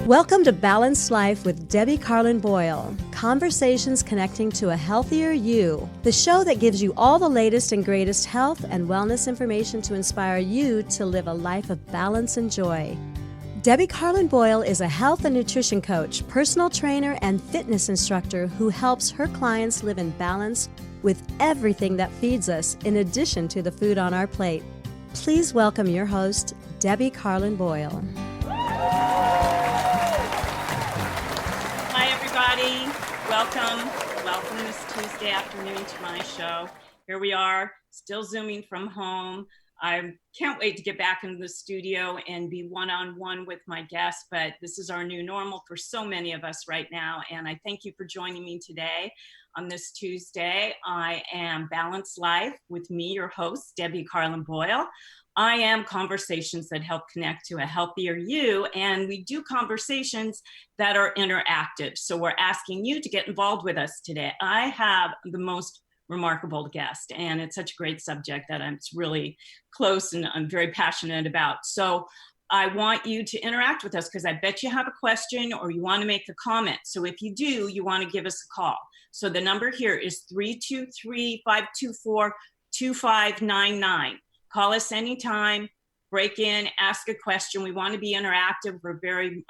Welcome to Balanced Life with Debbie Carlin Boyle. Conversations connecting to a healthier you. The show that gives you all the latest and greatest health and wellness information to inspire you to live a life of balance and joy. Debbie Carlin Boyle is a health and nutrition coach, personal trainer, and fitness instructor who helps her clients live in balance with everything that feeds us, in addition to the food on our plate. Please welcome your host, Debbie Carlin Boyle. Hi, everybody. Welcome this Tuesday afternoon to my show. Here we are, still Zooming from home. I can't wait to get back into the studio and be one-on-one with my guests, but this is our new normal for so many of us right now. And I thank you for joining me today on this Tuesday. I am Balanced Life with me, your host, Debbie Carlin Boyle. I am conversations that help connect to a healthier you, and we do conversations that are interactive. So we're asking you to get involved with us today. I have the most remarkable guest, and it's such a great subject that I'm really close and I'm very passionate about. So I want you to interact with us because I bet you have a question or you want to make a comment. So if you do, you want to give us a call. So the number here is 323-524-2599. Call us anytime, break in, ask a question. We want to be interactive. We're very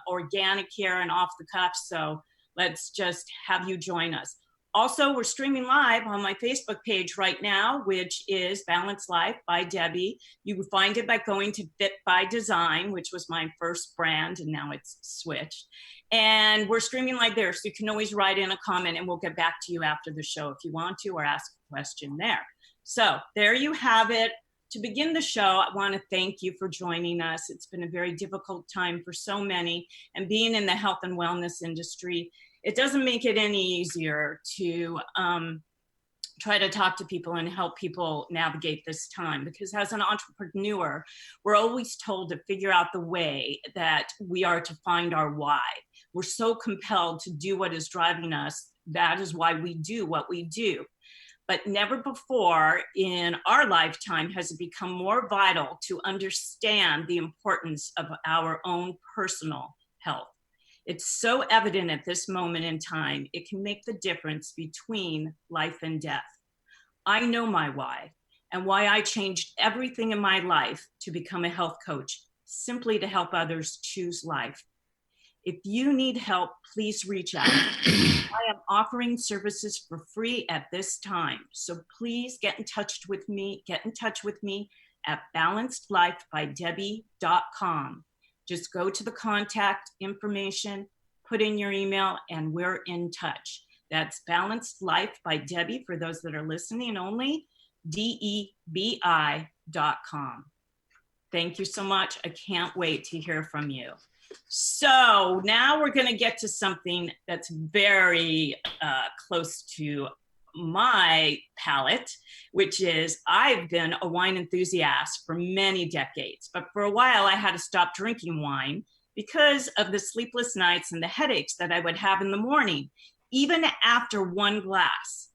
organic here and off the cuff. So let's just have you join us. Also, we're streaming live on my Facebook page right now, which is Balanced Life by Debbie. You can find it by going to Fit by Design, which was my first brand, and now it's switched. And we're streaming live there, so you can always write in a comment, and we'll get back to you after the show if you want to, or ask a question there. So there you have it. To begin the show, I want to thank you for joining us. It's been a very difficult time for so many, and being in the health and wellness industry, it doesn't make it any easier to try to talk to people and help people navigate this time, because as an entrepreneur, we're always told to figure out the way that we are to find our why. We're so compelled to do what is driving us. That is why we do what we do. But never before in our lifetime has it become more vital to understand the importance of our own personal health. It's so evident at this moment in time, it can make the difference between life and death. I know my why and why I changed everything in my life to become a health coach, simply to help others choose life. If you need help, please reach out. I am offering services for free at this time. So please get in touch with me at balancedlifebydebbie.com. Just go to the contact information, put in your email, and we're in touch. That's Balanced Life by Debbie for those that are listening only, DEBI.com. Thank you so much. I can't wait to hear from you. So now we're going to get to something that's very close to my palate, which is I've been a wine enthusiast for many decades, but for a while I had to stop drinking wine because of the sleepless nights and the headaches that I would have in the morning, even after one glass.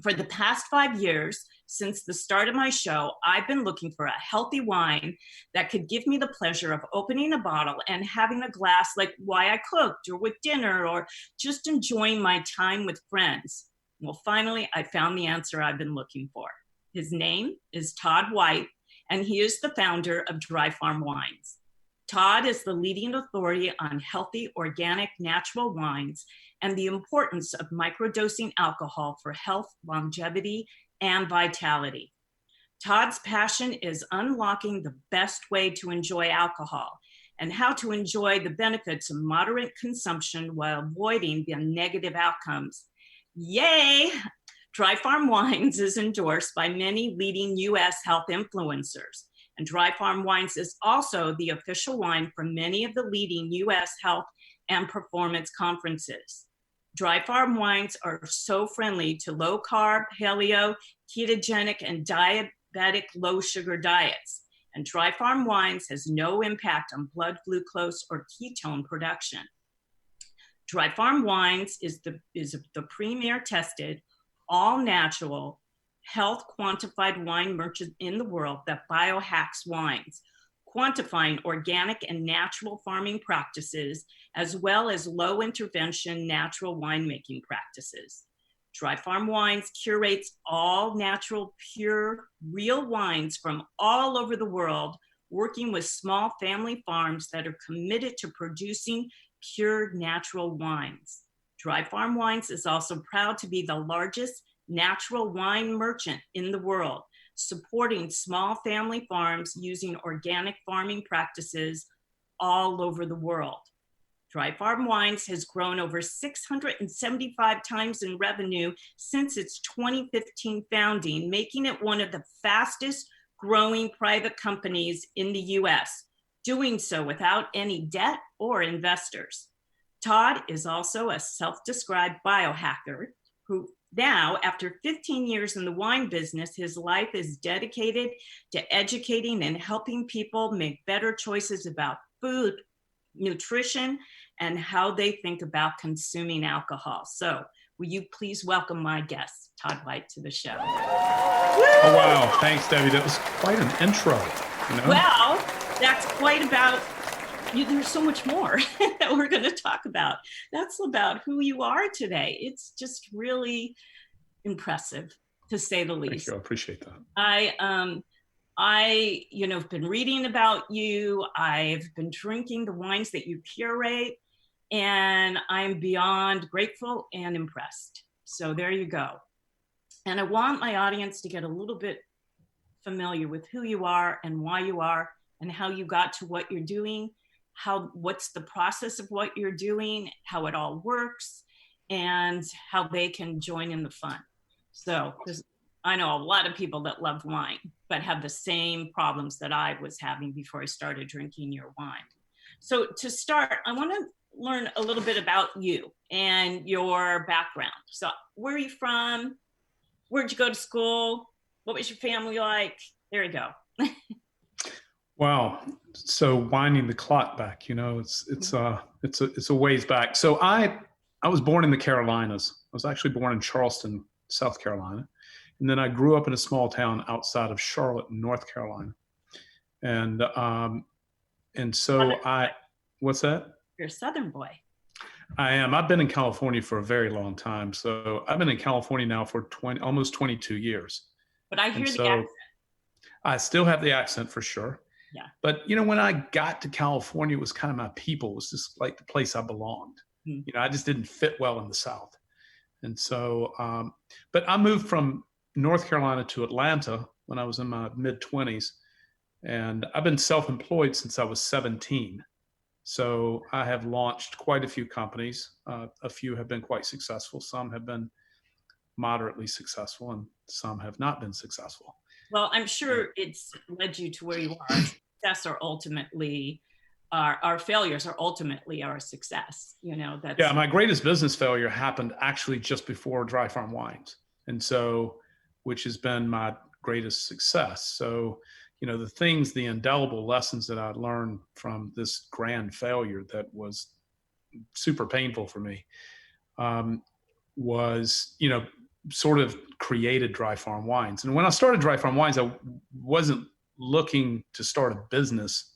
For the past 5 years, since the start of my show, I've been looking for a healthy wine that could give me the pleasure of opening a bottle and having a glass like while I cooked or with dinner or just enjoying my time with friends. Well, finally, I found the answer I've been looking for. His name is Todd White, and he is the founder of Dry Farm Wines. Todd is the leading authority on healthy, organic, natural wines and the importance of microdosing alcohol for health, longevity, and vitality. Todd's passion is unlocking the best way to enjoy alcohol and how to enjoy the benefits of moderate consumption while avoiding the negative outcomes. Yay! Dry Farm Wines is endorsed by many leading U.S. health influencers. And Dry Farm Wines is also the official wine for many of the leading U.S. health and performance conferences. Dry Farm Wines are so friendly to low carb, paleo, ketogenic, and diabetic low sugar diets. And Dry Farm Wines has no impact on blood glucose or ketone production. Dry Farm Wines is the premier tested, all natural, health quantified wine merchant in the world that biohacks wines. quantifying organic and natural farming practices, as well as low intervention natural winemaking practices. Dry Farm Wines curates all natural, pure, real wines from all over the world, working with small family farms that are committed to producing pure natural wines. Dry Farm Wines is also proud to be the largest natural wine merchant in the world, supporting small family farms using organic farming practices all over the world. Dry Farm Wines has grown over 675 times in revenue since its 2015 founding, making it one of the fastest growing private companies in the US, doing so without any debt or investors. Todd is also a self-described biohacker who now, after 15 years in the wine business, his life is dedicated to educating and helping people make better choices about food, nutrition, and how they think about consuming alcohol. So will you please welcome my guest, Todd White, to the show. Oh, wow. Thanks, Debbie. That was quite an intro. You know? Well, that's quite about you. There's so much more that we're going to talk about. That's about who you are today. It's just really impressive, to say the least. Thank you. I appreciate that. I have been reading about you. I've been drinking the wines that you curate, and I'm beyond grateful and impressed. So there you go. And I want my audience to get a little bit familiar with who you are and why you are and how you got to what you're doing, what's the process of what you're doing, how it all works, and how they can join in the fun. So, because I know a lot of people that love wine, but have the same problems that I was having before I started drinking your wine. So to start, I want to learn a little bit about you and your background. So where are you from? Where'd you go to school? What was your family like? There you go. Wow. So winding the clock back, it's a ways back. So I was born in the Carolinas. I was actually born in Charleston, South Carolina. And then I grew up in a small town outside of Charlotte, North Carolina. And so what's that? You're a Southern boy. I am. I've been in California for a very long time. So I've been in California now for almost 22 years. But I hear the accent. I still have the accent for sure. Yeah. But, when I got to California, it was kind of my people. It was just like the place I belonged. Mm-hmm. I just didn't fit well in the South. And so, but I moved from North Carolina to Atlanta when I was in my mid-20s. And I've been self-employed since I was 17. So I have launched quite a few companies. A few have been quite successful. Some have been moderately successful, and some have not been successful. Well, I'm sure it's led you to where you are. Success are ultimately, our failures are ultimately our success. Yeah, my greatest business failure happened actually just before Dry Farm Wines. And so, which has been my greatest success. So, the indelible lessons that I learned from this grand failure that was super painful for me was, sort of created Dry Farm Wines. And when I started Dry Farm Wines, I wasn't looking to start a business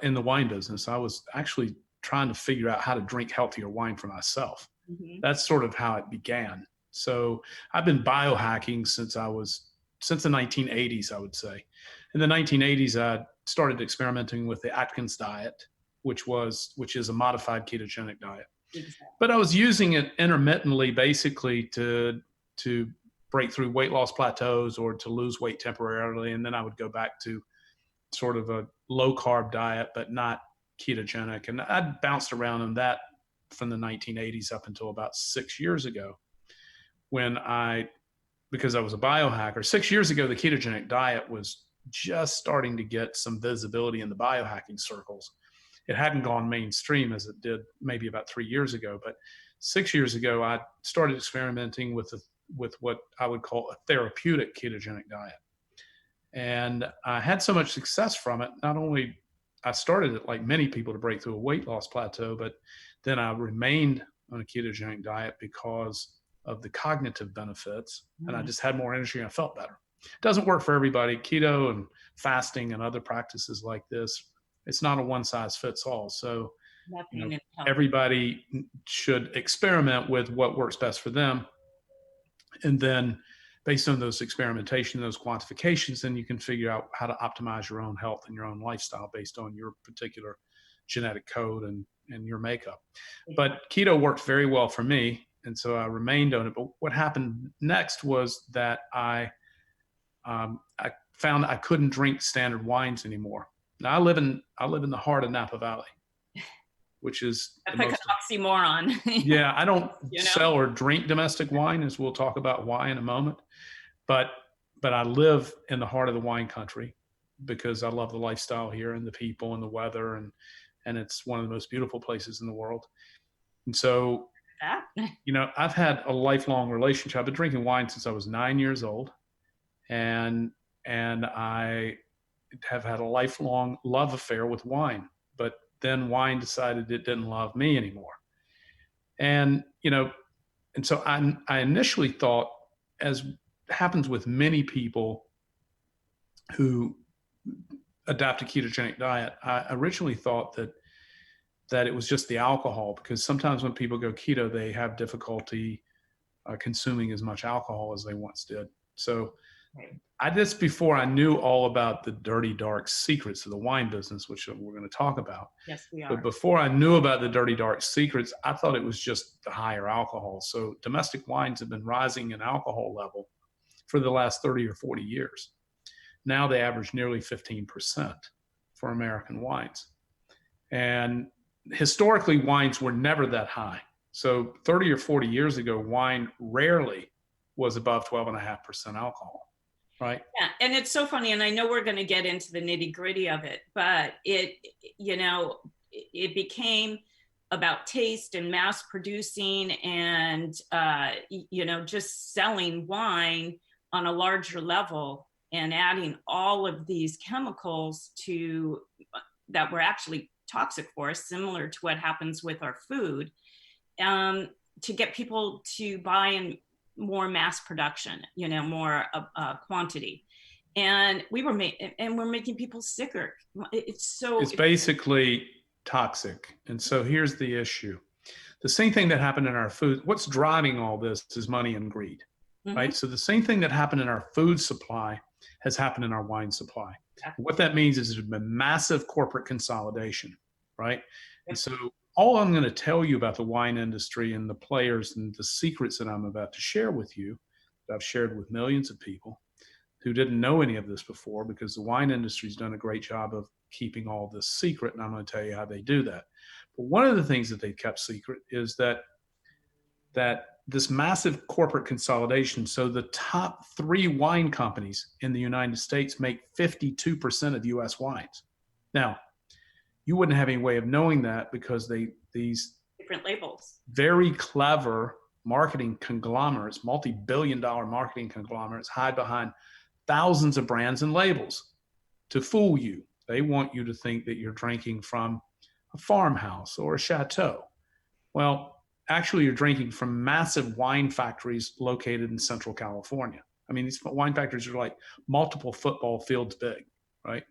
in the wine business. I was actually trying to figure out how to drink healthier wine for myself. Mm-hmm. That's sort of how it began. So I've been biohacking since the 1980s, I would say. In the 1980s, I started experimenting with the Atkins diet, which is a modified ketogenic diet. Exactly. But I was using it intermittently, basically to break through weight loss plateaus or to lose weight temporarily. And then I would go back to sort of a low carb diet, but not ketogenic. And I bounced around in that from the 1980s up until about 6 years ago because I was a biohacker. 6 years ago, the ketogenic diet was just starting to get some visibility in the biohacking circles. It hadn't gone mainstream as it did maybe about 3 years ago, but 6 years ago, I started experimenting with what I would call a therapeutic ketogenic diet. And I had so much success from it. Not only I started it like many people to break through a weight loss plateau, but then I remained on a ketogenic diet because of the cognitive benefits. And I just had more energy and I felt better. It doesn't work for everybody. Keto and fasting and other practices like this, it's not a one size fits all. So, Nothing is healthy. everybody should experiment with what works best for them. And then based on those experimentation, those quantifications, then you can figure out how to optimize your own health and your own lifestyle based on your particular genetic code and your makeup. But keto worked very well for me. And so I remained on it. But what happened next was that I found I couldn't drink standard wines anymore. Now I live in the heart of Napa Valley, which is That's like an oxymoron. yeah, I don't sell or drink domestic wine, as we'll talk about why in a moment. But I live in the heart of the wine country because I love the lifestyle here and the people and the weather, and it's one of the most beautiful places in the world. And so, I've had a lifelong relationship. I've been drinking wine since I was 9 years old, and I have had a lifelong love affair with wine. But then wine decided it didn't love me anymore. And, and so I initially thought, as happens with many people who adapt a ketogenic diet, I originally thought that it was just the alcohol, because sometimes when people go keto, they have difficulty consuming as much alcohol as they once did. So this before I knew all about the dirty, dark secrets of the wine business, which we're going to talk about. Yes, we are. But before I knew about the dirty, dark secrets, I thought it was just the higher alcohol. So domestic wines have been rising in alcohol level for the last 30 or 40 years. Now they average nearly 15% for American wines. And historically, wines were never that high. So 30 or 40 years ago, wine rarely was above 12.5% alcohol. Right. Yeah. And it's so funny. And I know we're going to get into the nitty gritty of it, but it became about taste and mass producing and, just selling wine on a larger level and adding all of these chemicals that were actually toxic for us, similar to what happens with our food, to get people to buy in more mass production, more quantity, and we're making people sicker. It's basically toxic. And so here's the issue: the same thing that happened in our food. What's driving all this is money and greed, right? So the same thing that happened in our food supply has happened in our wine supply. Exactly. What that means is there's been massive corporate consolidation, right? And so all I'm going to tell you about the wine industry and the players and the secrets that I'm about to share with you, that I've shared with millions of people who didn't know any of this before, because the wine industry's done a great job of keeping all this secret, and I'm going to tell you how they do that. But one of the things that they kept secret is that this massive corporate consolidation. So the top 3 wine companies in the United States make 52% of US wines. Now, you wouldn't have any way of knowing that because these different labels, very clever marketing conglomerates, multi-billion-dollar marketing conglomerates, hide behind thousands of brands and labels to fool you. They want you to think that you're drinking from a farmhouse or a chateau. Well, actually, you're drinking from massive wine factories located in Central California. I mean, these wine factories are like multiple football fields big, right?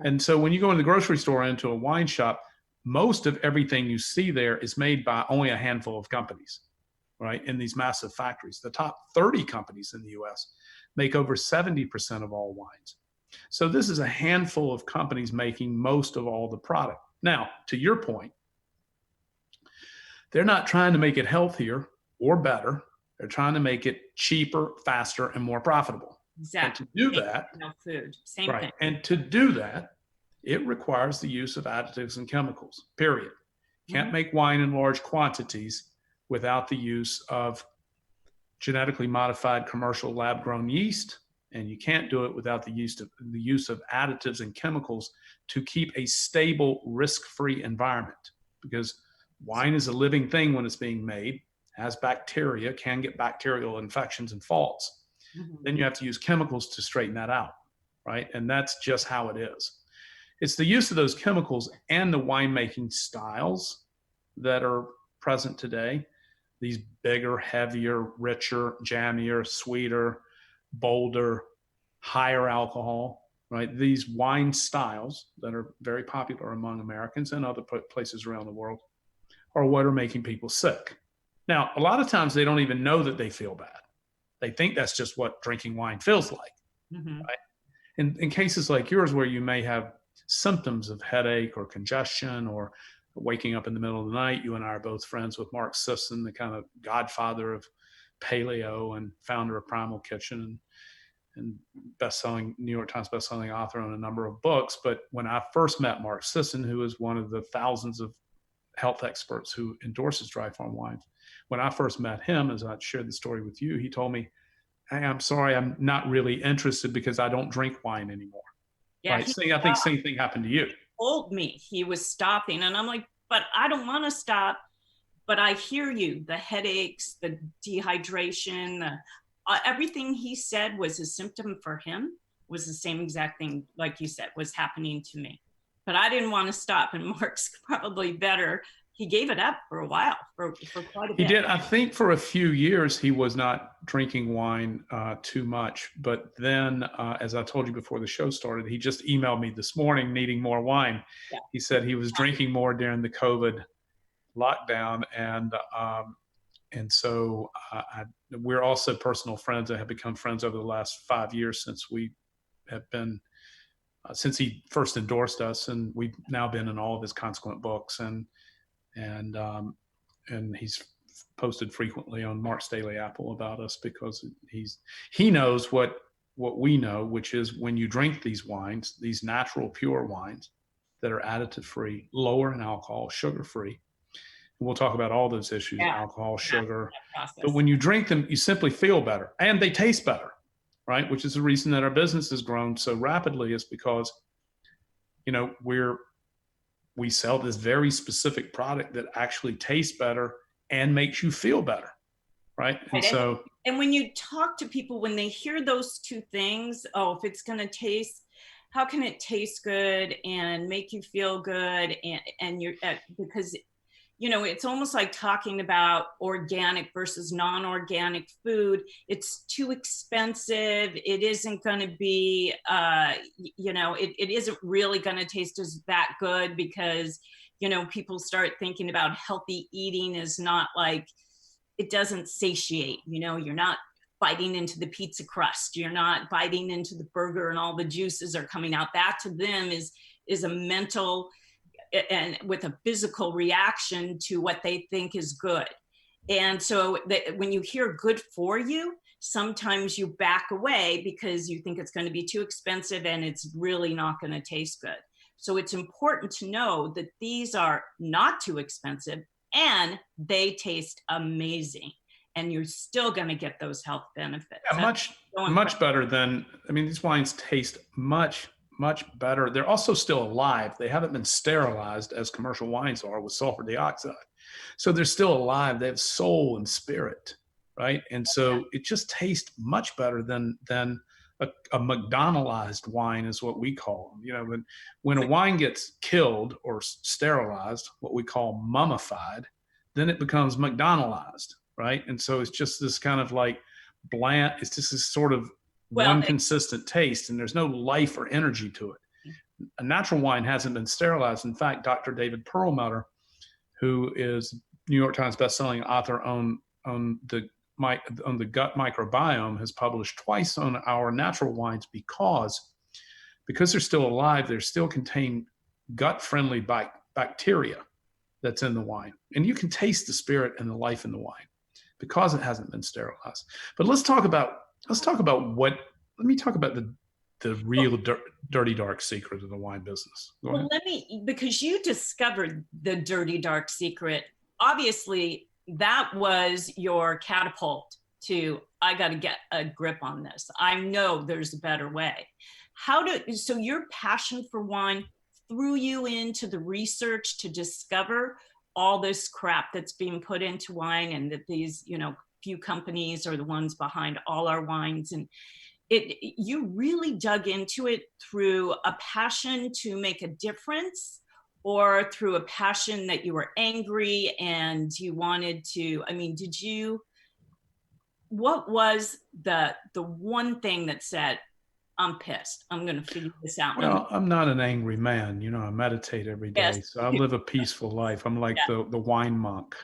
And so when you go in the grocery store into a wine shop, most of everything you see there is made by only a handful of companies, right? In these massive factories. The top 30 companies in the US make over 70% of all wines. So this is a handful of companies making most of all the product. Now, to your point, they're not trying to make it healthier or better. They're trying to make it cheaper, faster, and more profitable. Exactly. And to do that, food, same right. thing. And to do that, it requires the use of additives and chemicals, period. Can't make wine in large quantities without the use of genetically modified commercial lab-grown yeast, and you can't do it without the use of additives and chemicals to keep a stable, risk-free environment. Because wine is a living thing when it's being made, has bacteria, can get bacterial infections and faults. Then you have to use chemicals to straighten that out, right? And that's just how it is. It's the use of those chemicals and the winemaking styles that are present today. These bigger, heavier, richer, jammier, sweeter, bolder, higher alcohol, right? These wine styles that are very popular among Americans and other places around the world are what are making people sick. Now, a lot of times they don't even know that they feel bad. They think that's just what drinking wine feels like. Mm-hmm. Right? In cases like yours, where you may have symptoms of headache or congestion or waking up in the middle of the night, you and I are both friends with Mark Sisson, the kind of godfather of paleo and founder of Primal Kitchen and best-selling New York Times best-selling author on a number of books. But when I first met Mark Sisson, who is one of the thousands of health experts who endorses dry farm wines, when I first met him, as I shared the story with you, he told me, "Hey, I'm sorry, I'm not really interested because I don't drink wine anymore." Yeah, right? I think same thing happened to you. Told me he was stopping, and I'm like, but I don't want to stop. But I hear you, the headaches, the dehydration, everything he said was a symptom for him was the same exact thing, like you said, was happening to me. But I didn't want to stop, and Mark's probably better. He gave it up for a while, for quite a bit. He did. I think for a few years he was not drinking wine too much. But then, as I told you before the show started, he just emailed me this morning needing more wine. Yeah. He said he was drinking more during the COVID lockdown, and so we're also personal friends and have become friends over the last 5 years since we have been since he first endorsed us, and we've now been in all of his consequent books, and he's posted frequently on Mark's Daily Apple about us because he knows what we know, which is when you drink these wines, these natural pure wines that are additive free, lower in alcohol, sugar free. We'll talk about all those issues, alcohol, sugar. But when you drink them, you simply feel better and they taste better, right? Which is the reason that our business has grown so rapidly, is because, we sell this very specific product that actually tastes better and makes you feel better, right? And when you talk to people, when they hear those two things, if it's going to taste, how can it taste good and make you feel good? And you're because it's almost like talking about organic versus non-organic food. It's too expensive. It isn't going to be, it isn't really going to taste as that good because, people start thinking about healthy eating is not like, it doesn't satiate, you're not biting into the pizza crust. You're not biting into the burger and all the juices are coming out. That to them is a mental and with a physical reaction to what they think is good. And so when you hear good for you, sometimes you back away because you think it's going to be too expensive and it's really not going to taste good. So it's important to know that these are not too expensive and they taste amazing. And you're still going to get those health benefits. Yeah, much better than, these wines taste much better. They're also still alive. They haven't been sterilized as commercial wines are with sulfur dioxide. So they're still alive. They have soul and spirit, right? And so it just tastes much better than a McDonaldized wine is what we call them. When a wine gets killed or sterilized, what we call mummified, then it becomes McDonaldized, right? And so it's just this kind of like bland, it's just this sort of one consistent taste, and there's no life or energy to it. A natural wine hasn't been sterilized. In fact, Dr. David Perlmutter, who is New York Times bestselling author on the gut microbiome, has published twice on our natural wines because they're still alive. They still contain gut-friendly bacteria that's in the wine, and you can taste the spirit and the life in the wine because it hasn't been sterilized. But let me talk about the real dirty dark secret of the wine business. Well, because you discovered the dirty dark secret, obviously that was your catapult to, I got to get a grip on this. I know there's a better way. So your passion for wine threw you into the research to discover all this crap that's being put into wine, and that these, few companies are the ones behind all our wines. And you really dug into it through a passion to make a difference, or through a passion that you were angry and you wanted to, what was the one thing that said, I'm pissed. I'm going to figure this out. Well, I'm not an angry man. You know, I meditate every Yes. day. So I live a peaceful life. I'm like Yeah. the wine monk.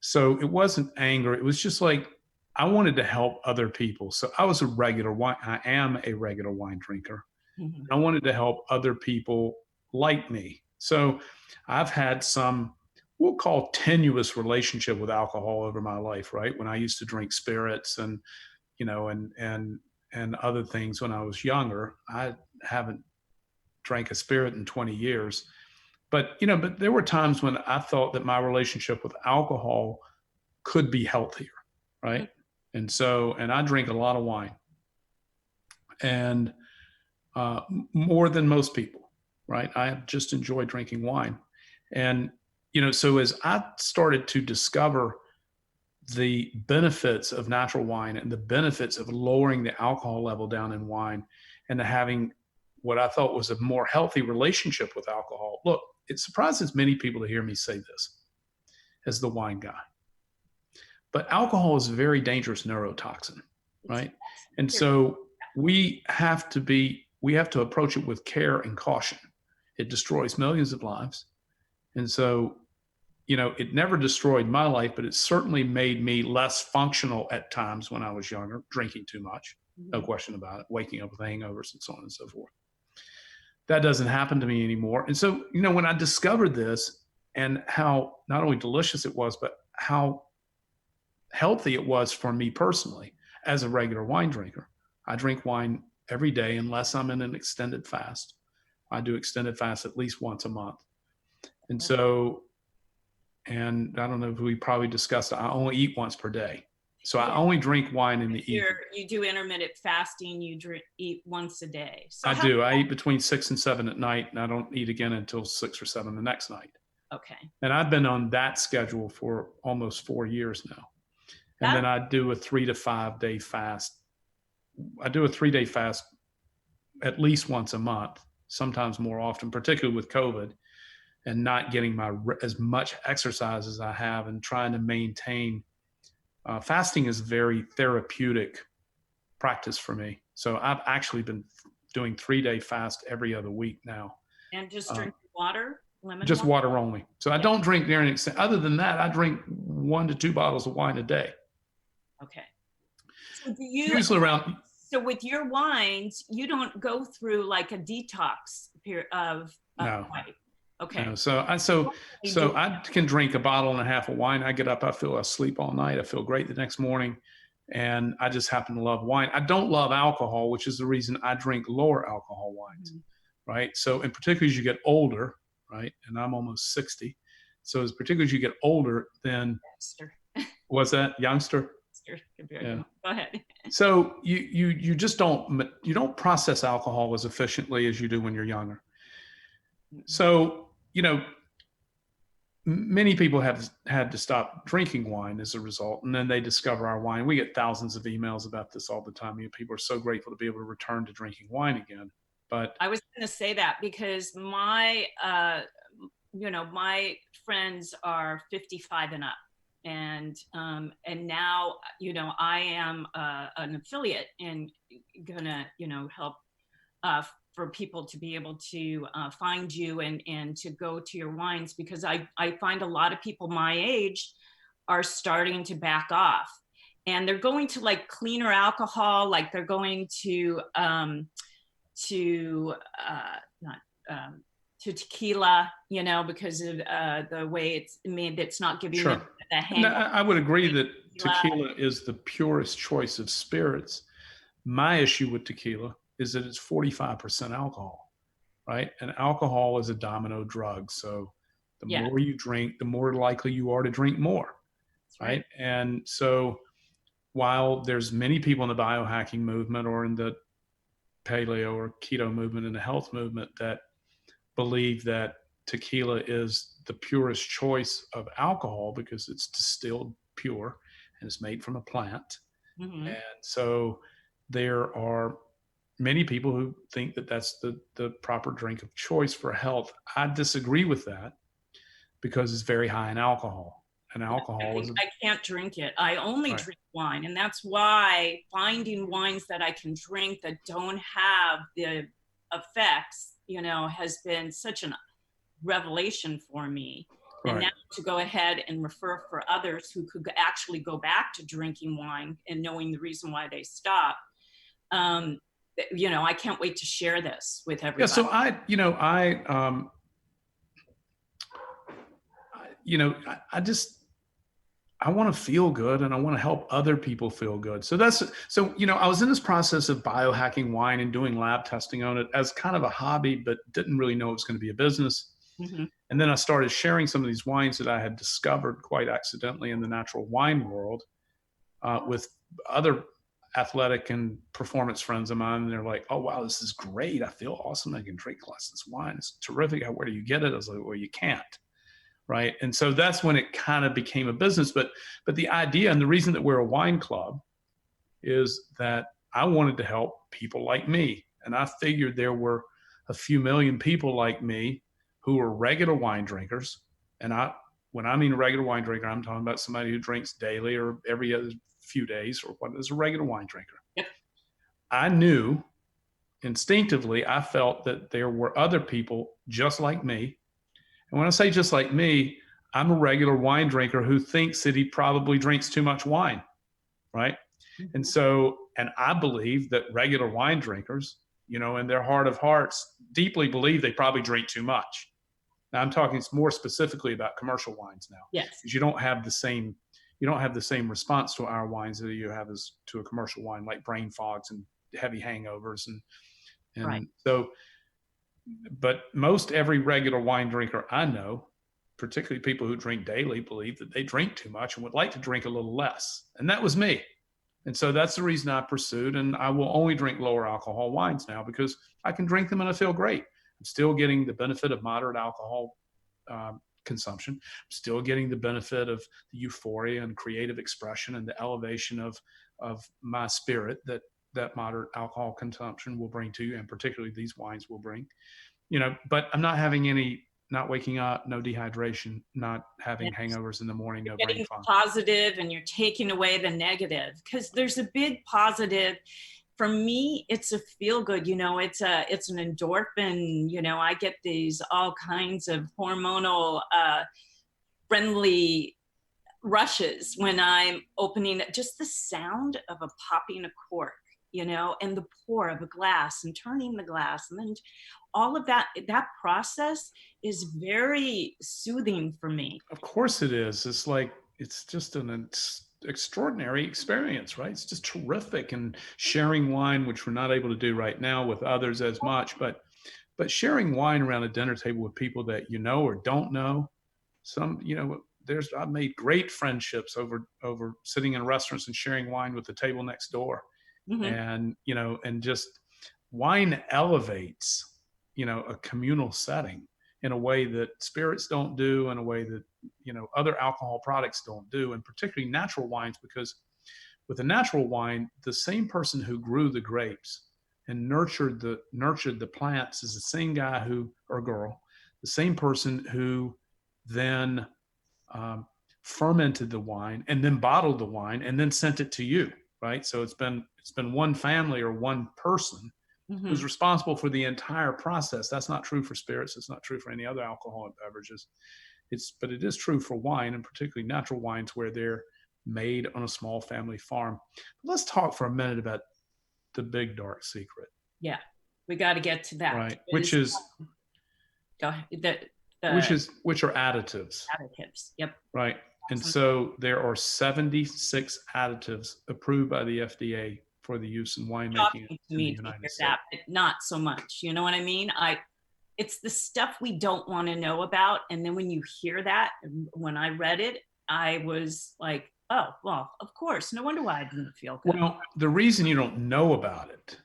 So it wasn't anger. It was just like I wanted to help other people. So I was a regular wine. I am a regular wine drinker. Mhm. I wanted to help other people like me. So I've had some, we'll call tenuous relationship with alcohol over my life, right? When I used to drink spirits and, you know, and other things when I was younger. I haven't drank a spirit in 20 years. But, you know, but there were times when I thought that my relationship with alcohol could be healthier, right? And so, and I drink a lot of wine and more than most people, right? I just enjoy drinking wine. And, you know, so as I started to discover the benefits of natural wine and the benefits of lowering the alcohol level down in wine and to having what I thought was a more healthy relationship with alcohol. Look, it surprises many people to hear me say this as the wine guy, but alcohol is a very dangerous neurotoxin, right? And so we have to approach it with care and caution. It destroys millions of lives. And so, you know, it never destroyed my life, but it certainly made me less functional at times when I was younger, drinking too much, no question about it, waking up with hangovers and so on and so forth. That doesn't happen to me anymore. And so, you know, when I discovered this and how not only delicious it was, but how healthy it was for me personally as a regular wine drinker. I drink wine every day unless I'm in an extended fast. I do extended fast at least once a month. And so, and I don't know if we probably discussed it, I only eat once per day. So I only drink wine in the evening. You do intermittent fasting, you eat once a day. So I do. I eat between 6 and 7 at night, and I don't eat again until 6 or 7 the next night. Okay. And I've been on that schedule for almost 4 years now. And then I do a 3 to 5 day fast. I do a 3-day fast at least once a month, sometimes more often, particularly with COVID and not getting as much exercise as I have and trying to maintain. Fasting is very therapeutic practice for me. So I've actually been doing 3-day fast every other week now. And just drink water, lemon just water only. So I don't drink during an extent. Other than that, I drink 1 to 2 bottles of wine a day. Okay. So do you usually around? So with your wines, you don't go through like a detox period of No. wine. Okay. No. So I can drink a bottle and a half of wine. I get up, I feel asleep all night. I feel great the next morning. And I just happen to love wine. I don't love alcohol, which is the reason I drink lower alcohol wines, right? So, and particularly as you get older, right? And I'm almost 60. So as particularly as you get older, then was that youngster? Yeah. Go ahead. So you just don't process alcohol as efficiently as you do when you're younger. So, you know, many people have had to stop drinking wine as a result, and then they discover our wine. We get thousands of emails about this all the time. You know, people are so grateful to be able to return to drinking wine again. But I was going to say that because my friends are 55 and up. And now, you know, I am an affiliate and gonna, you know, help for people to be able to find you and to go to your wines, because I find a lot of people my age are starting to back off, and they're going to like cleaner alcohol, like they're going to tequila, you know, because of the way it's made. It's not giving them the hang. I would agree that tequila is the purest choice of spirits. My issue with tequila is that it's 45% alcohol, right? And alcohol is a domino drug. So the more you drink, the more likely you are to drink more, right? And so while there's many people in the biohacking movement or in the paleo or keto movement and the health movement that believe that tequila is the purest choice of alcohol because it's distilled pure and it's made from a plant. And so there are many people who think that that's the proper drink of choice for health. I disagree with that because it's very high in alcohol. and alcohol is. I can't drink it. I only drink wine. And that's why finding wines that I can drink that don't have the effects, has been such a revelation for me. And now to go ahead and refer for others who could actually go back to drinking wine and knowing the reason why they stopped. I can't wait to share this with everybody. Yeah, so I want to feel good and I want to help other people feel good. So I was in this process of biohacking wine and doing lab testing on it as kind of a hobby, but didn't really know it was going to be a business. Mm-hmm. And then I started sharing some of these wines that I had discovered quite accidentally in the natural wine world with other athletic and performance friends of mine. And they're like, oh, wow, this is great. I feel awesome. I can drink a glass of this wine. It's terrific. Where do you get it? I was like, well, you can't. Right. And so that's when it kind of became a business. But the idea and the reason that we're a wine club is that I wanted to help people like me. And I figured there were a few million people like me who are regular wine drinkers. And when I mean a regular wine drinker, I'm talking about somebody who drinks daily or every other few days or what is a regular wine drinker. Yep. I knew instinctively, I felt that there were other people just like me. And when I say just like me, I'm a regular wine drinker who thinks that he probably drinks too much wine, right? Mm-hmm. And I believe that regular wine drinkers, in their heart of hearts, deeply believe they probably drink too much. Now I'm talking more specifically about commercial wines now. Yes. Because you don't have the same response to our wines that you have as to a commercial wine, like brain fogs and heavy hangovers and right. So. But most every regular wine drinker I know, particularly people who drink daily, believe that they drink too much and would like to drink a little less. And that was me. And so that's the reason I pursued. And I will only drink lower alcohol wines now because I can drink them and I feel great. I'm still getting the benefit of moderate alcohol consumption. I'm still getting the benefit of the euphoria and creative expression and the elevation of my spirit that moderate alcohol consumption will bring to you, and particularly these wines will bring, but I'm not having not waking up, no dehydration, not having hangovers in the morning, no brain fog. Positive, and you're taking away the negative, because there's a big positive. For me, it's a feel good, it's an endorphin, I get these all kinds of hormonal friendly rushes when I'm opening just the sound of a popping a cork. And the pour of a glass and turning the glass, and then all of that process is very soothing for me. Of course it is. It's just an extraordinary experience, right? It's just terrific. And sharing wine, which we're not able to do right now with others as much, but sharing wine around a dinner table with people that you know or don't know, I've made great friendships over sitting in restaurants and sharing wine with the table next door. Mm-hmm. And just wine elevates, a communal setting in a way that spirits don't do, in a way that, other alcohol products don't do, and particularly natural wines, because with a natural wine, the same person who grew the grapes and nurtured the plants is the same guy or girl, the same person who then fermented the wine and then bottled the wine and then sent it to you. Right. So it's been one family or one person mm-hmm. who's responsible for the entire process. That's not true for spirits. It's not true for any other alcoholic beverages. But it is true for wine, and particularly natural wines where they're made on a small family farm. But let's talk for a minute about the big dark secret. Yeah, we got to get to that. Right. Which are additives. Additives. Yep. Right. And so there are 76 additives approved by the FDA for the use in winemaking in the United States. But not so much. You know what I mean? It's the stuff we don't want to know about. And then when you hear that, when I read it, I was like, oh, well, of course. No wonder why I didn't feel good. Well, the reason you don't know about it,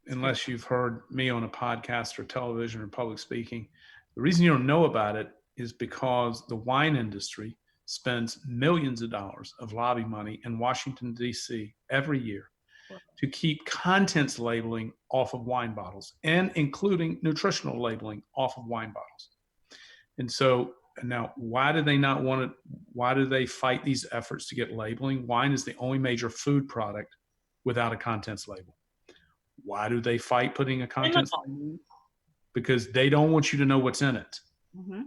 unless you've heard me on a podcast or television or public speaking, the reason you don't know about it is because the wine industry spends millions of dollars of lobby money in Washington, D.C. every year to keep contents labeling off of wine bottles, and including nutritional labeling off of wine bottles. And so Now, why do they not want to? Why do they fight these efforts to get labeling? Wine is the only major food product without a contents label. Why do they fight putting a contents label? Because they don't want you to know what's in it. Mm-hmm.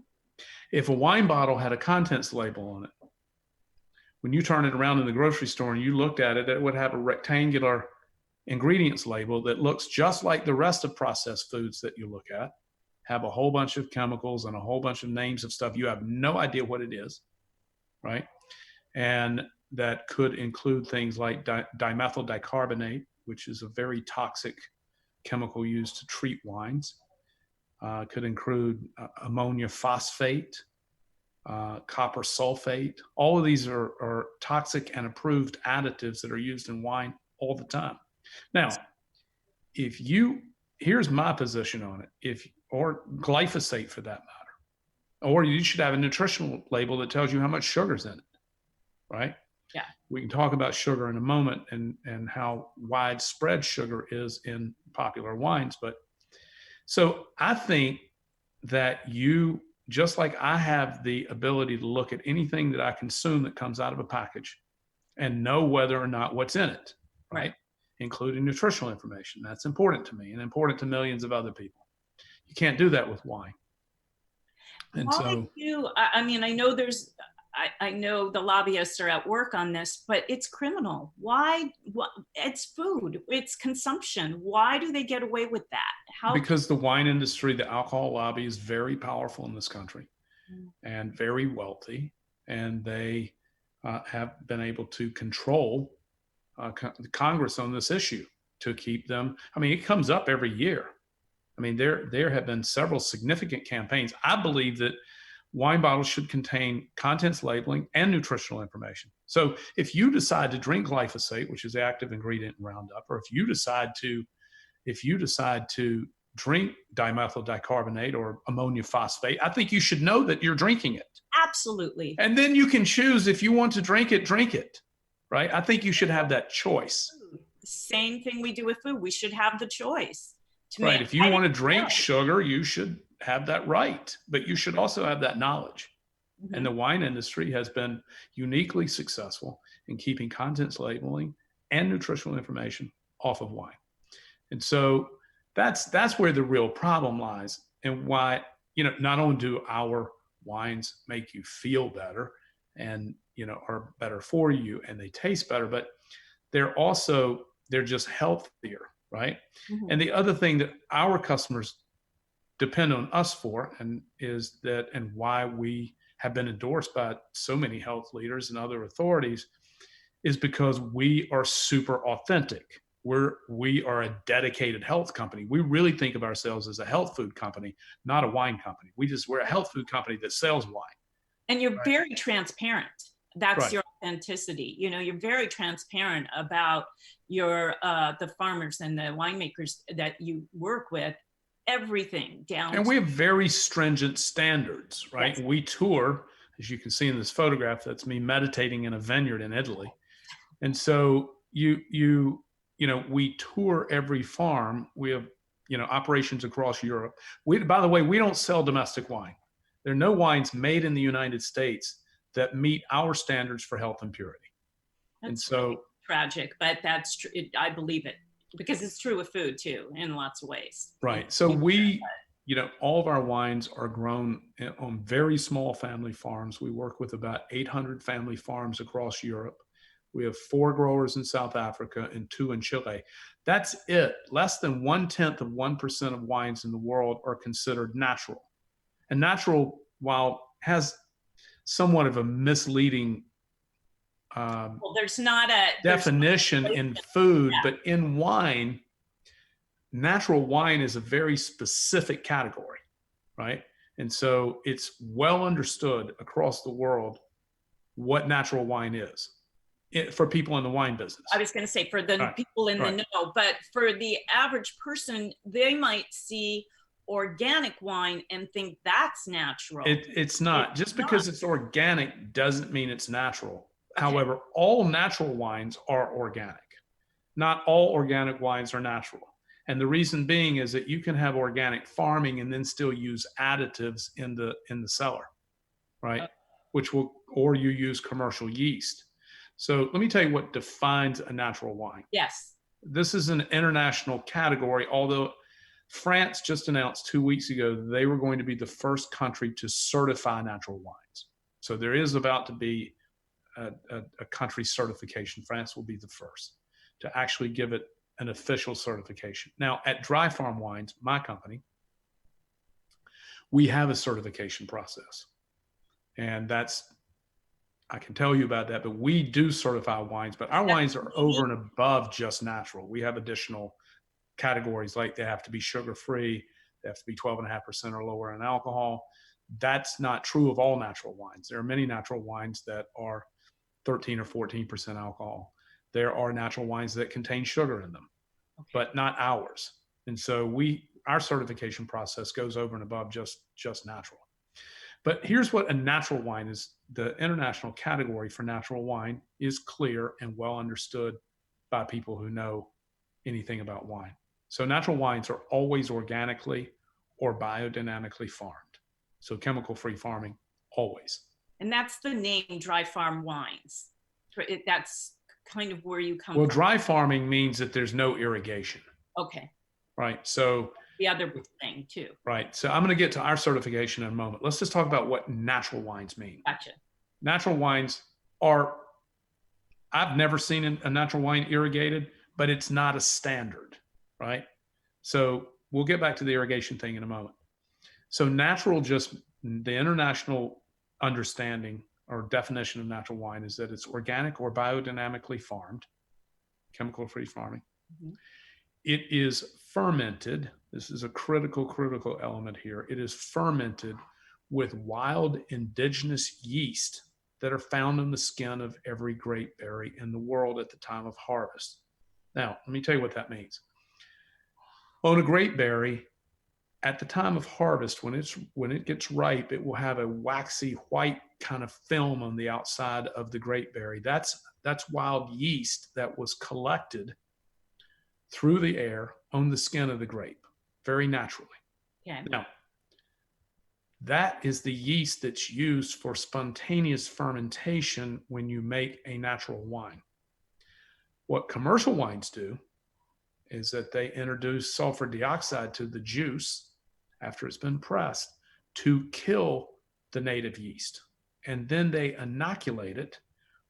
If a wine bottle had a contents label on it, when you turn it around in the grocery store and you looked at it, it would have a rectangular ingredients label that looks just like the rest of processed foods that you look at, have a whole bunch of chemicals and a whole bunch of names of stuff. You have no idea what it is, right? And that could include things like dimethyl dicarbonate, which is a very toxic chemical used to treat wines. Could include ammonia phosphate, copper sulfate. All of these are toxic and approved additives that are used in wine all the time. Now, here's my position on it, or glyphosate for that matter, or you should have a nutritional label that tells you how much sugar's in it, right? Yeah. We can talk about sugar in a moment and how widespread sugar is in popular wines. But so I think that just like I have the ability to look at anything that I consume that comes out of a package and know whether or not what's in it, right? Including nutritional information. That's important to me and important to millions of other people. You can't do that with wine. And I mean, I know I know the lobbyists are at work on this, but it's criminal. Why? It's food, it's consumption. Why do they get away with that? Because the wine industry, the alcohol lobby is very powerful in this country and very wealthy. And they have been able to control Congress on this issue to keep them. I mean, it comes up every year. I mean, there have been several significant campaigns. I believe that wine bottles should contain contents labeling and nutritional information. So if you decide to drink glyphosate, which is the active ingredient in Roundup, or if you decide to drink dimethyl dicarbonate or ammonia phosphate, I think you should know that you're drinking it. Absolutely. And then you can choose if you want to drink it, right? I think you should have that choice. Same thing we do with food. We should have the choice. Right. If you want to drink sugar, you should have that right, but you should also have that knowledge. Mm-hmm. And the wine industry has been uniquely successful in keeping contents labeling and nutritional information off of wine. And so that's where the real problem lies, and why, not only do our wines make you feel better and, are better for you and they taste better, but they're just healthier, right? Mm-hmm. And the other thing that our customers depend on us for, and why we have been endorsed by so many health leaders and other authorities, is because we are super authentic. We are a dedicated health company. We really think of ourselves as a health food company, not a wine company. We're a health food company that sells wine. And you're very transparent. That's your authenticity. You're very transparent about the farmers and the winemakers that you work with, everything down. And we have very stringent standards, right? Yes. We tour, as you can see in this photograph, that's me meditating in a vineyard in Italy. And so we tour every farm. We have, operations across Europe. By the way, we don't sell domestic wine. There are no wines made in the United States that meet our standards for health and purity. That's really tragic, but that's true. I believe it, because it's true with food too, in lots of ways. Right. So all of our wines are grown on very small family farms. We work with about 800 family farms across Europe. We have 4 growers in South Africa and 2 in Chile. That's it. Less than 0.1% of wines in the world are considered natural. And natural, while has somewhat of a misleading there's not a definition in food, but in wine, natural wine is a very specific category, right? And so it's well understood across the world what natural wine is for people in the wine business. I was going to say for the people in the know, but for the average person, they might see organic wine and think that's natural. It's not. Just because it's organic doesn't mean it's natural. Okay. However, all natural wines are organic. Not all organic wines are natural. And the reason being is that you can have organic farming and then still use additives in the cellar. right? Or you use commercial yeast. So let me tell you what defines a natural wine. Yes. This is an international category, although France just announced 2 weeks ago they were going to be the first country to certify natural wines. So there is about to be a country certification. France will be the first to actually give it an official certification. Now, at Dry Farm Wines, my company, we have a certification process. And I can tell you about that, but we do certify wines, but our wines are over and above just natural. We have additional categories, like they have to be sugar-free, they have to be 12.5% or lower in alcohol. That's not true of all natural wines. There are many natural wines that are 13 or 14% alcohol. There are natural wines that contain sugar in them, but not ours. And so our certification process goes over and above just natural. But here's what a natural wine is. The international category for natural wine is clear and well understood by people who know anything about wine. So natural wines are always organically or biodynamically farmed. So chemical-free farming, always. And that's the name, Dry Farm Wines. That's kind of where you come Well, from. dry farming means that there's no irrigation. Okay. Right. So the other thing too. Right. So I'm going to get to our certification in a moment. Let's just talk about what natural wines mean. Gotcha. Natural wines I've never seen a natural wine irrigated, but it's not a standard, right? So we'll get back to the irrigation thing in a moment. So the international understanding or definition of natural wine is that it's organic or biodynamically farmed, chemical-free farming. Mm-hmm. It is fermented. This is a critical element here. It is fermented with wild indigenous yeast that are found in the skin of every grape berry in the world at the time of harvest. Now, let me tell you what that means. On a grape berry, at the time of harvest, when it gets ripe, it will have a waxy white kind of film on the outside of the grape berry. That's wild yeast that was collected through the air on the skin of the grape, very naturally. Okay. Now, that is the yeast that's used for spontaneous fermentation when you make a natural wine. What commercial wines do is that they introduce sulfur dioxide to the juice after it's been pressed to kill the native yeast. And then they inoculate it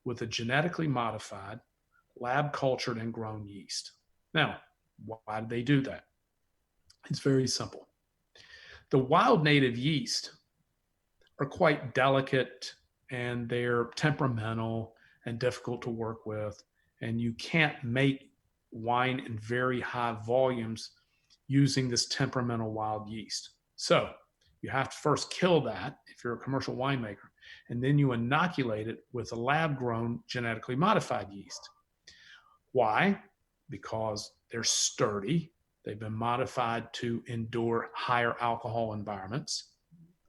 with a genetically modified, lab cultured and grown yeast. Now, why do they do that? It's very simple. The wild native yeast are quite delicate and they're temperamental and difficult to work with. And you can't make wine in very high volumes using this temperamental wild yeast. So you have to first kill that if you're a commercial winemaker, and then you inoculate it with a lab-grown genetically modified yeast. Why? Because they're sturdy. They've been modified to endure higher alcohol environments,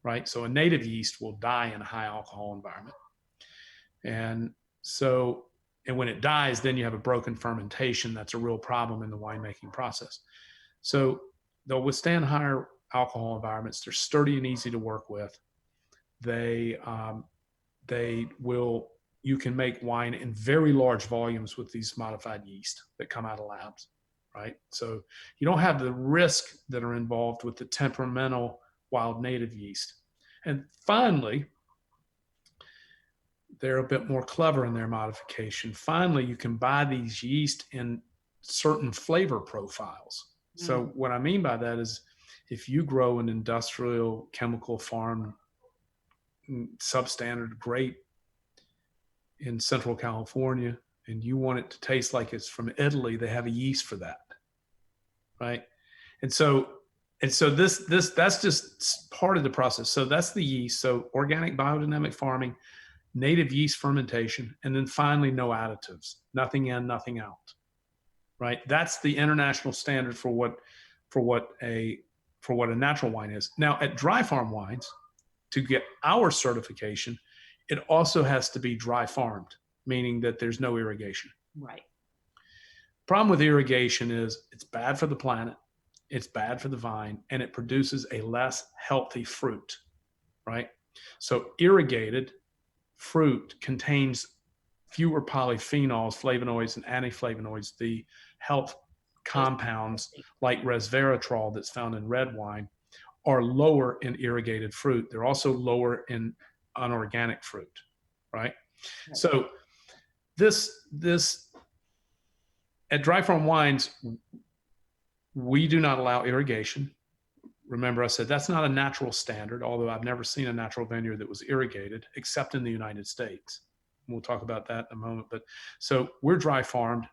right? So a native yeast will die in a high alcohol environment. And when it dies, then you have a broken fermentation. That's a real problem in the winemaking process. So they'll withstand higher alcohol environments. They're sturdy and easy to work with. You can make wine in very large volumes with these modified yeast that come out of labs, right? So you don't have the risk that are involved with the temperamental wild native yeast. And finally, they're a bit more clever in their modification. Finally, you can buy these yeast in certain flavor profiles. So what I mean by that is if you grow an industrial chemical farm substandard grape in Central California and you want it to taste like it's from Italy, they have a yeast for that, right? And so that's just part of the process. So that's the yeast. So organic biodynamic farming, native yeast fermentation, and then finally no additives, nothing in, nothing out, right? That's the international standard for what a natural wine is. Now at Dry Farm Wines, to get our certification, it also has to be dry farmed, meaning that there's no irrigation. Right. Problem with irrigation is it's bad for the planet, it's bad for the vine, and it produces a less healthy fruit, right? So irrigated fruit contains fewer polyphenols, flavonoids, and antiflavonoids, the health compounds like resveratrol that's found in red wine are lower in irrigated fruit. They're also lower in unorganic fruit, right? So this at Dry Farm Wines, we do not allow irrigation. Remember, I said that's not a natural standard, although I've never seen a natural vineyard that was irrigated, except in the United States. We'll talk about that in a moment. But so we're dry farmed.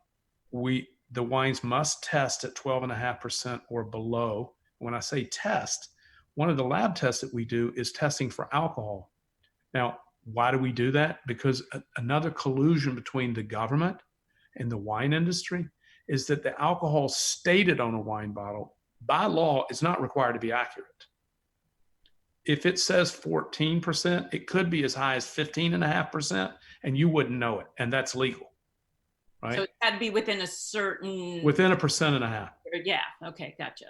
The wines must test at 12.5% or below. When I say test, one of the lab tests that we do is testing for alcohol. Now, why do we do that? Because another collusion between the government and the wine industry is that the alcohol stated on a wine bottle by law is not required to be accurate. If it says 14%, it could be as high as 15.5%, and you wouldn't know it, and that's legal, right? So it had to be within a certain... Within 1.5%. Yeah, okay, gotcha.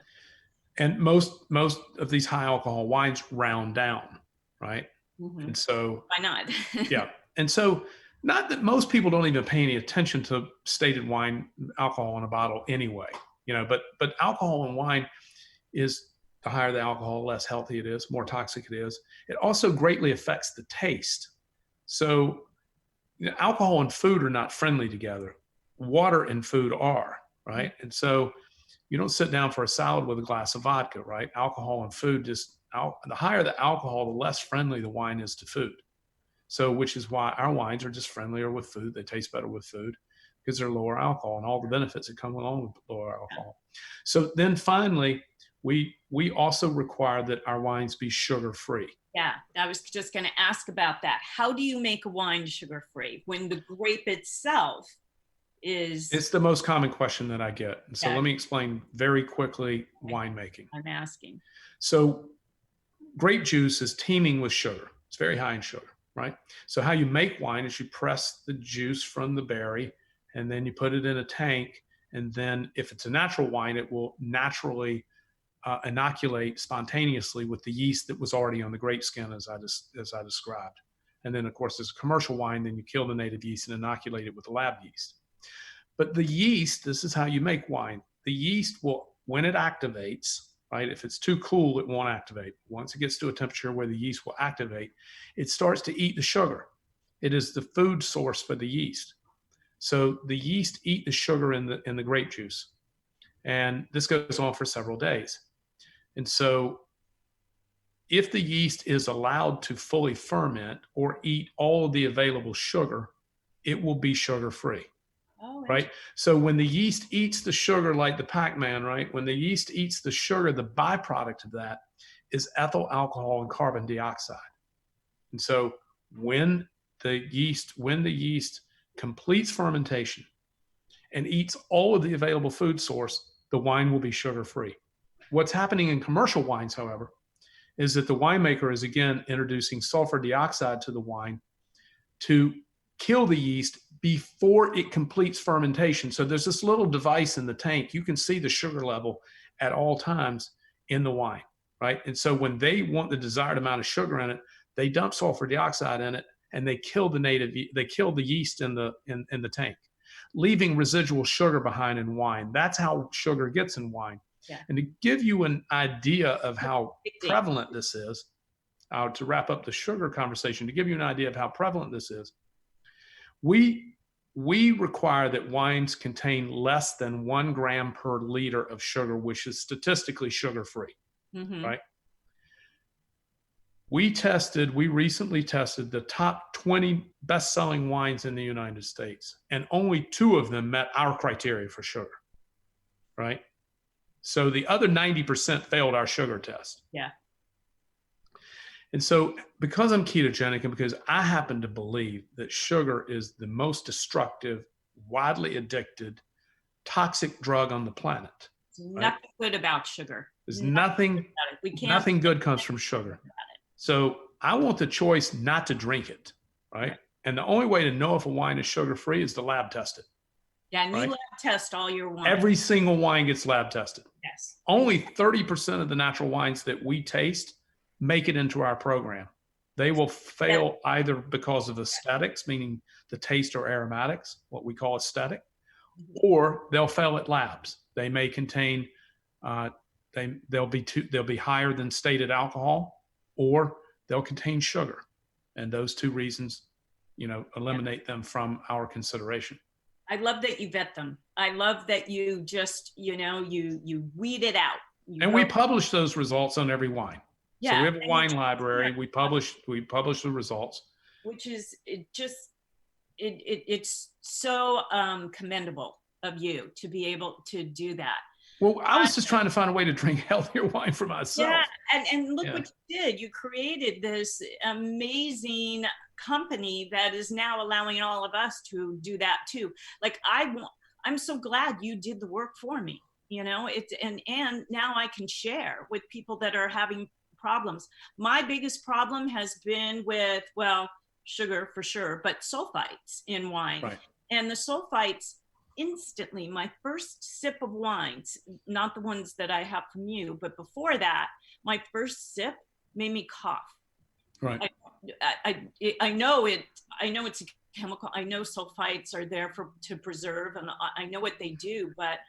And most of these high alcohol wines round down, right? Mm-hmm. And so... Why not? Yeah. And so, not that most people don't even pay any attention to stated wine alcohol in a bottle anyway, but alcohol in wine is, the higher the alcohol, the less healthy it is, more toxic it is. It also greatly affects the taste. So alcohol and food are not friendly together. Water and food are, right? And so you don't sit down for a salad with a glass of vodka, right? Alcohol and food the higher the alcohol, the less friendly the wine is to food. So, which is why our wines are just friendlier with food. They taste better with food because they're lower alcohol and all the benefits that come along with lower alcohol. So then finally, we also require that our wines be sugar-free. Yeah, I was just going to ask about that. How do you make a wine sugar-free when the grape itself is... It's the most common question that I get. And so let me explain very quickly winemaking. I'm asking. So grape juice is teeming with sugar. It's very high in sugar, right? So how you make wine is you press the juice from the berry and then you put it in a tank. And then if it's a natural wine, it will naturally inoculate spontaneously with the yeast that was already on the grape skin, as I described. And then, of course, as a commercial wine, then you kill the native yeast and inoculate it with the lab yeast. But the yeast, this is how you make wine. The yeast will, when it activates, right, if it's too cool, it won't activate. Once it gets to a temperature where the yeast will activate, it starts to eat the sugar. It is the food source for the yeast. So the yeast eat the sugar in the grape juice. And this goes on for several days. And so if the yeast is allowed to fully ferment or eat all of the available sugar, it will be sugar-free, right? So when the yeast eats the sugar like the Pac-Man, right? When the yeast eats the sugar, the byproduct of that is ethyl alcohol and carbon dioxide. And so when the yeast completes fermentation and eats all of the available food source, the wine will be sugar-free. What's happening in commercial wines, however, is that the winemaker is again introducing sulfur dioxide to the wine to kill the yeast before it completes fermentation. So there's this little device in the tank. You can see the sugar level at all times in the wine, right? And so when they want the desired amount of sugar in it, they dump sulfur dioxide in it and they kill the yeast in the tank, leaving residual sugar behind in wine. That's how sugar gets in wine. Yeah. And to give you an idea of how prevalent this is, to wrap up the sugar conversation, to give you an idea of how prevalent this is, we require that wines contain less than 1 gram per liter of sugar, which is statistically sugar-free, right? We recently tested the top 20 best-selling wines in the United States, and only 2 of them met our criteria for sugar, right? So the other 90% failed our sugar test. Yeah. And so because I'm ketogenic and because I happen to believe that sugar is the most destructive, widely addicted, toxic drug on the planet. There's nothing good about sugar. There's nothing good comes from sugar. So I want the choice not to drink it, right? And the only way to know if a wine is sugar-free is to lab test it. Yeah, and you lab test all your wines. Every single wine gets lab tested. Yes. Only 30% of the natural wines that we taste make it into our program. They will fail either because of aesthetics, meaning the taste or aromatics, what we call aesthetic, or they'll fail at labs. They may contain, they'll be higher than stated alcohol, or they'll contain sugar. And those two reasons, eliminate them from our consideration. I love that you vet them. I love that you just, you weed it out. And we publish those results on every wine. Yeah. So we have a wine library. We publish the results. Which is it's so commendable of you to be able to do that. Well, I was just trying to find a way to drink healthier wine for myself. Yeah, and look what you did. You created this amazing company that is now allowing all of us to do that too. Like I'm so glad you did the work for me. It's and now I can share with people that are having problems. My biggest problem has been with, sugar for sure, but sulfites in wine. Right. And the sulfites instantly, my first sip of wines, not the ones that I have from you, but before that, my first sip made me cough. Right. I know it's a chemical. I know sulfites are there to preserve, and I know what they do, but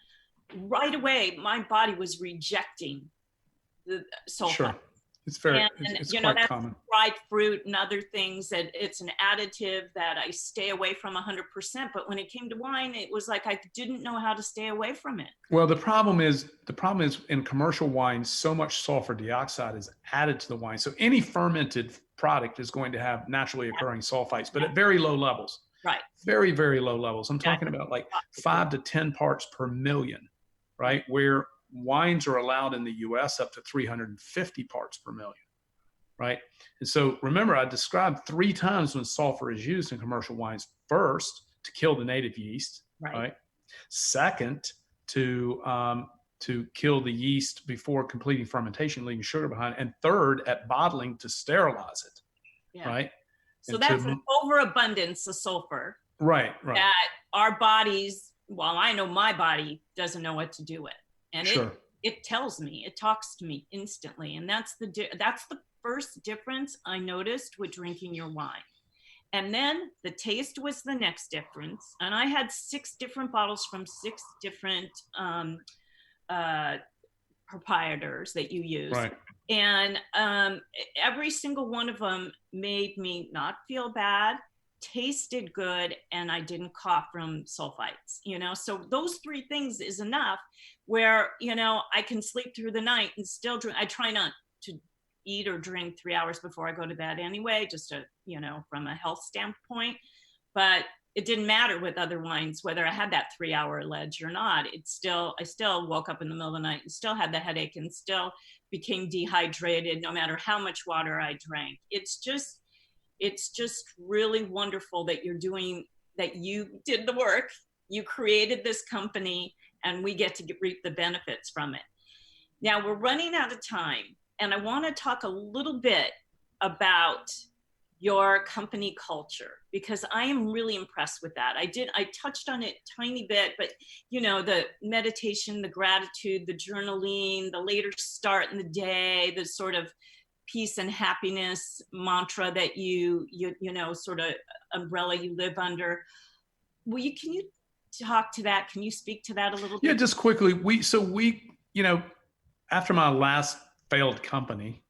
right away, my body was rejecting the sulfite. Sure. It's quite common. Dried fruit and other things, that it's an additive that I stay away from 100%. But when it came to wine, it was like I didn't know how to stay away from it. Well, the problem is in commercial wines, so much sulfur dioxide is added to the wine. So any fermented product is going to have naturally occurring sulfites, but at very low levels. Right. Very, very low levels. I'm talking about like 5 to 10 parts per million, right? Where wines are allowed in the US up to 350 parts per million, right? And so remember, I described 3 times when sulfur is used in commercial wines. First, to kill the native yeast, right? Second, to kill the yeast before completing fermentation, leaving sugar behind. And third, at bottling, to sterilize it, right? So that's an overabundance of sulfur. Right. That our bodies, I know my body doesn't know what to do with. And it tells me, it talks to me instantly. And that's the first difference I noticed with drinking your wine. And then the taste was the next difference. And I had 6 different bottles from 6 different proprietors that you use. Right. And every single one of them made me not feel bad, tasted good, and I didn't cough from sulfites, so those 3 things is enough where, I can sleep through the night and still drink. I try not to eat or drink 3 hours before I go to bed anyway, just to, from a health standpoint, but it didn't matter with other wines, whether I had that 3-hour ledge or not. I still woke up in the middle of the night and still had the headache and still became dehydrated no matter how much water I drank. It's just really wonderful that you did the work, you created this company, and we get to reap the benefits from it. Now we're running out of time, and I want to talk a little bit about your company culture, because I am really impressed with that. I touched on it a tiny bit, but the meditation, the gratitude, the journaling, the later start in the day, the sort of peace and happiness mantra that you sort of umbrella you live under. Can you talk to that? Can you speak to that a little bit? Yeah, just quickly. We after my last failed company,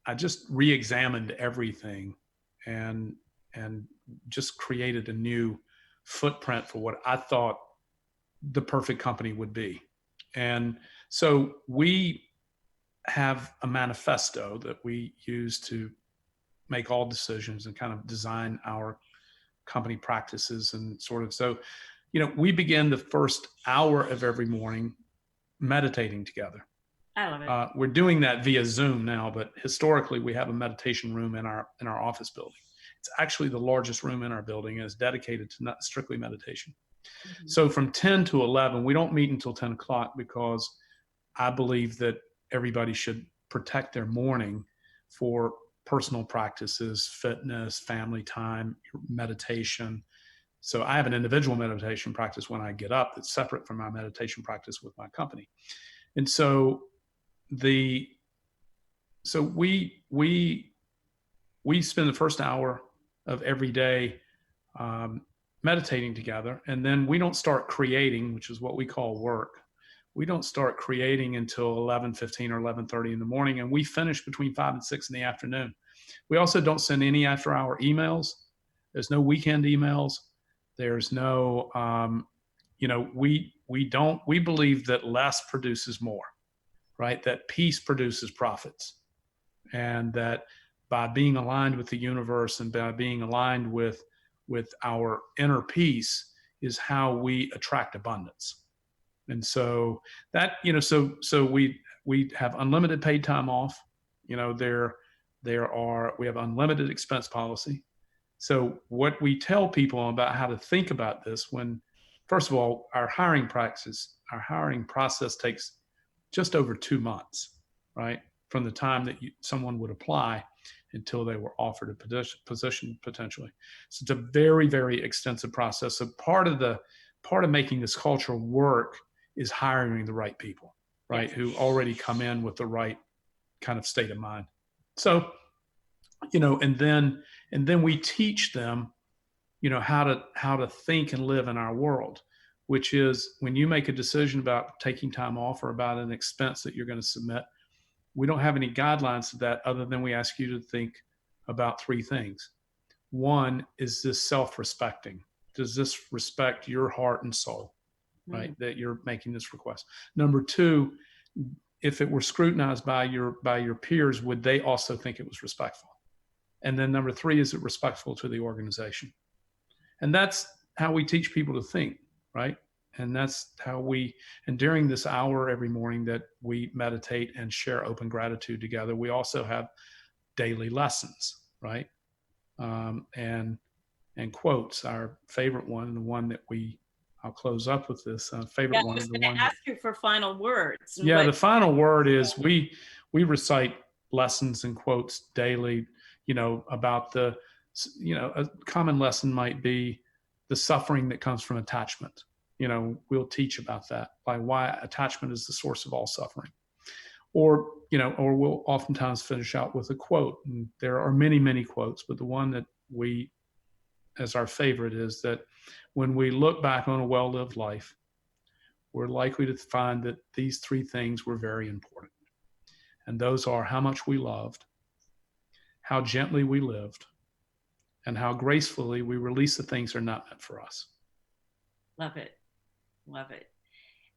I just re-examined everything and just created a new footprint for what I thought the perfect company would be. And so we have a manifesto that we use to make all decisions and kind of design our company practices and sort of, so, we begin the first hour of every morning meditating together. I love it. We're doing that via Zoom now, but historically we have a meditation room in our office building. It's actually the largest room in our building and is dedicated to not strictly meditation. Mm-hmm. So from 10 to 11, we don't meet until 10 o'clock because I believe that everybody should protect their morning for personal practices, fitness, family time, meditation. So I have an individual meditation practice when I get up that's separate from my meditation practice with my company. And so so we spend the first hour of every day meditating together, and then we don't start creating, which is what we call work. We don't start creating until 11:15 or 11:30 in the morning, and we finish between 5 and 6 in the afternoon. We also don't send any after-hour emails. There's no weekend emails. There's no, we believe that less produces more, right? That peace produces profits, and that by being aligned with the universe and by being aligned with our inner peace is how we attract abundance. And so that, so we have unlimited paid time off. We have unlimited expense policy. So what we tell people about how to think about this, when, first of all, our hiring process takes just over 2 months, right? From the time that someone would apply until they were offered a position potentially. So it's a very, very extensive process. So part of making this culture work is hiring the right people, right? Yes. Who already come in with the right kind of state of mind. So, and then we teach them, how to think and live in our world, which is when you make a decision about taking time off or about an expense that you're going to submit, we don't have any guidelines to that other than we ask you to think about 3 things. One, is this self-respecting? Does this respect your heart and soul, right? That you're making this request. Number 2, if it were scrutinized by your peers, would they also think it was respectful? And then number 3, is it respectful to the organization? And that's how we teach people to think, right? And that's how and during this hour every morning that we meditate and share open gratitude together, we also have daily lessons, right? And quotes, our favorite one, and the one that I'll close up with this favorite one. I was going to ask you for final words. Yeah, the final word is we recite lessons and quotes daily, about a common lesson might be the suffering that comes from attachment. We'll teach about that, by why attachment is the source of all suffering. Or we'll oftentimes finish out with a quote. And there are many, many quotes, but the one that we, as our favorite, is that when we look back on a well-lived life, we're likely to find that these 3 things were very important. And those are how much we loved, how gently we lived, and how gracefully we release the things that are not meant for us. Love it. Love it.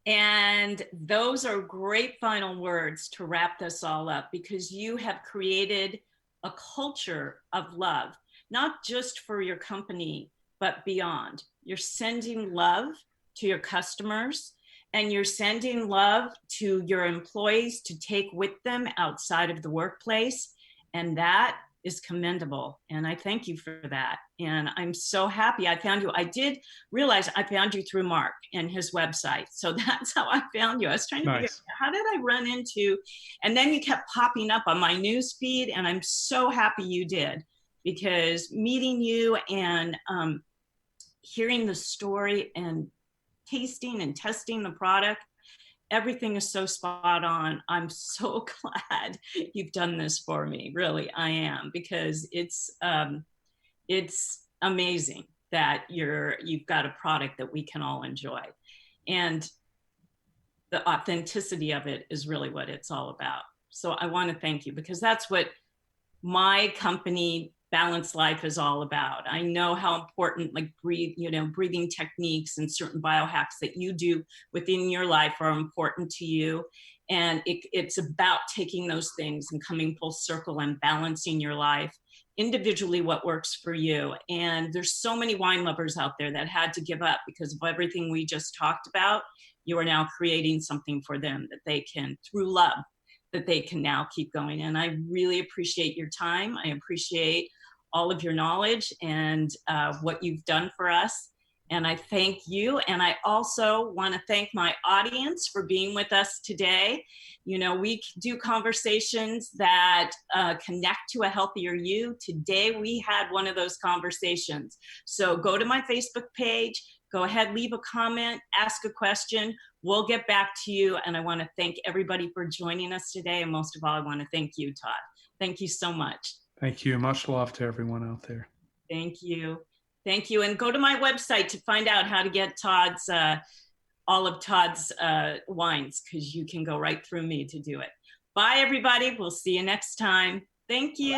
And those are great final words to wrap this all up, because you have created a culture of love, not just for your company, but beyond. You're sending love to your customers, and you're sending love to your employees to take with them outside of the workplace. And that is commendable. And I thank you for that. And I'm so happy I found you. I did realize I found you through Mark and his website. So that's how I found you. I was trying to figure out, how did I run into, and then you kept popping up on my news feed, and I'm so happy you did, because meeting you and hearing the story and tasting and testing the product, everything is so spot on. I'm so glad you've done this for me. Really, I am, because it's amazing that you've got a product that we can all enjoy. And the authenticity of it is really what it's all about. So I want to thank you, because that's what my company, Balanced Life, is all about. I know how important, like, breathing techniques and certain biohacks that you do within your life are important to you. And it's about taking those things and coming full circle and balancing your life individually, what works for you. And there's so many wine lovers out there that had to give up because of everything we just talked about. You are now creating something for them that they can, through love, that they can now keep going. And I really appreciate your time. I appreciate all of your knowledge and what you've done for us. And I thank you. And I also want to thank my audience for being with us today. We do conversations that connect to a healthier you. Today, we had one of those conversations. So go to my Facebook page, Go ahead, leave a comment, ask a question. We'll get back to you. And I want to thank everybody for joining us today. And most of all, I want to thank you, Todd. Thank you so much. Thank you. Much love to everyone out there. Thank you. Thank you. And go to my website to find out how to get Todd's, all of Todd's wines, because you can go right through me to do it. Bye, everybody. We'll see you next time. Thank you.